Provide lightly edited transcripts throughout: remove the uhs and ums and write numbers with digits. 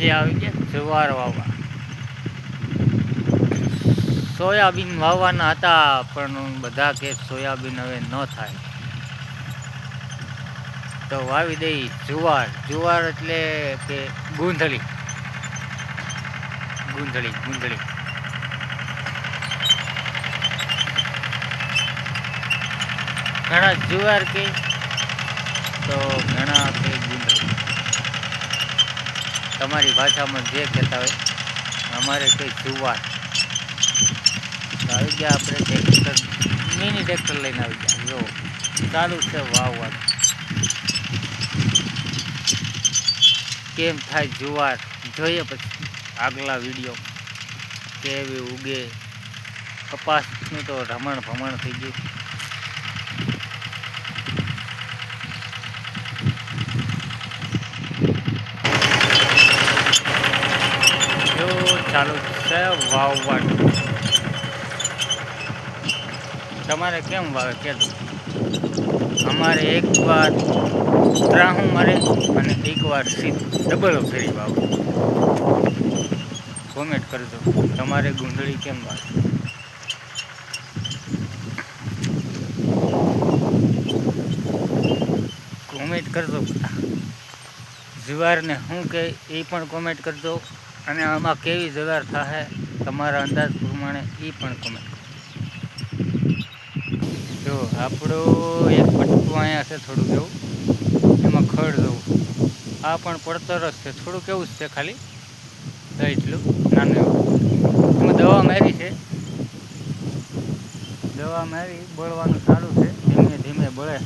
આજે આવી ગયા જુવાર વાવવા. સોયાબીન વાવવાના હતા પણ બધા કે સોયાબીન હવે ન થાય તો વાવી દઈ જુવાર. જુવાર એટલે કે ગૂંધળી. ઘણા જુવાર કે તો ઘણા કે ગૂંધળી. તમારી ભાષામાં જે કહેતા હોય, અમારે કઈ જુવાર. આવી ગયા આપણે ટ્રેક્ટર, મિની ટ્રેક્ટર લઈને આવી ગયા. જો ચાલુ છે વાવવાનું. કેમ થાય જુવાર જોઈએ પછી આગલા વિડીયો કેવી ઉગે. કપાસનું તો રમણ ભમણ થઈ ગયું. જો ચાલુ છે વાવવાનું. તમારે કેમ વાવે કહેજો. અમારે એક વાર ત્રાહું મારે અને એક વાર સીધું ડબલ ફેરી વાવે. કોમેન્ટ કરજો તમારે ગુંદળી કેમ વાવે. કોમેન્ટ કરજો. જુવારને શું કે એ પણ કોમેન્ટ કરજો. અને આમાં કેવી જુવાર થાય તમારા અંદાજ પ્રમાણે એ પણ કોમેન્ટ. જો આપણું એક પટ્ટું અહીંયા છે થોડુંક એવું, એમાં ખડ જવું. આ પણ પડતર જ છે, થોડુંક એવું જ છે ખાલી એટલું નાનું એવું. એમાં દવા મારી છે, દવા મારી બળવાનું સારું છે. ધીમે ધીમે બળે,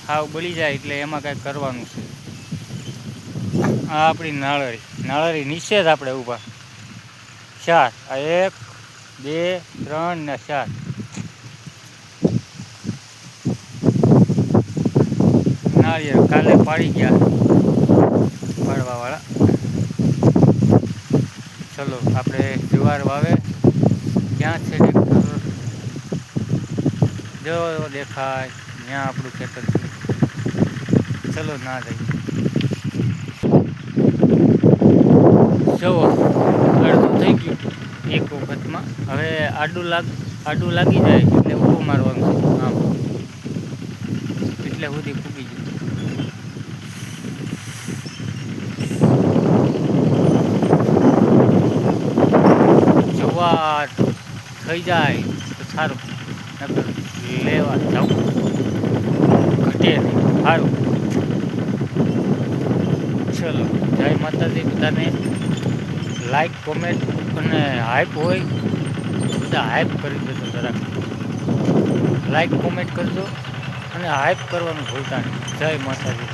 હાવ બળી જાય એટલે એમાં કાંઈક કરવાનું છે. આ આપણી નાળરી નીચે જ આપણે ઊભા 4. આ 1 2 3 ને 4. નાળિયેર કાલે પાડી ગયા પાડવાવાળા. ચલો આપણે જુવાર વાવે. ક્યાં છે ટ્રેક્ટર? જો દેખાય ત્યાં આપણું ખેતર છે. ચલો ના જઈએ. જુઓ અડધું થઈ ગયું એક વખતમાં. હવે આડું લાગી જાય એટલે ઊભું મારવાનું છે આમ, એટલે સુધી ફૂગી ગયું. જુવાર થઈ જાય તો સારું, નકર લેવા જવું ઘટે નહીં સારું. ચલો જય માતાજી બધાને. લાઈક કોમેન્ટ અને હાઈપ હોય બધા હાઈપ કરી દેજો જરાક. લાઈક કોમેન્ટ કરજો અને હાઈપ કરવાનું ભૂલતા નહીં. જય માતાજી.